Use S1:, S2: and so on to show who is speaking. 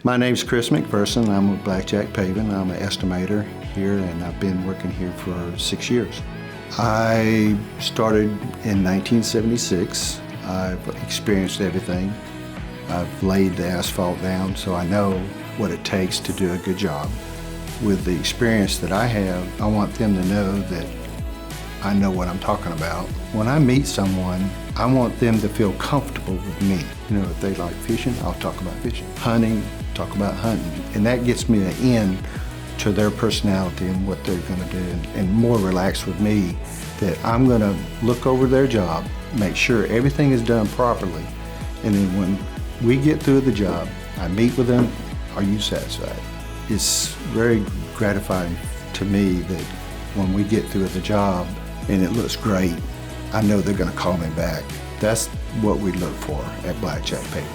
S1: My name's Chris McPherson. I'm with Blackjack Paving. I'm an estimator here, and I've been working here for 6 years. I started in 1976. I've experienced everything. I've laid the asphalt down, so I know what it takes to do a good job. With the experience that I have, I want them to know that I know what I'm talking about. When I meet someone, I want them to feel comfortable with me. You know, if they like fishing, I'll talk about fishing. Hunting, talk about hunting. And that gets me an in to their personality and what they're gonna do, and more relaxed with me, that I'm gonna look over their job, make sure everything is done properly, and then when we get through the job, I meet with them, are you satisfied? It's very gratifying to me that when we get through the job and it looks great, I know they're gonna call me back. That's what we look for at Blackjack Paving.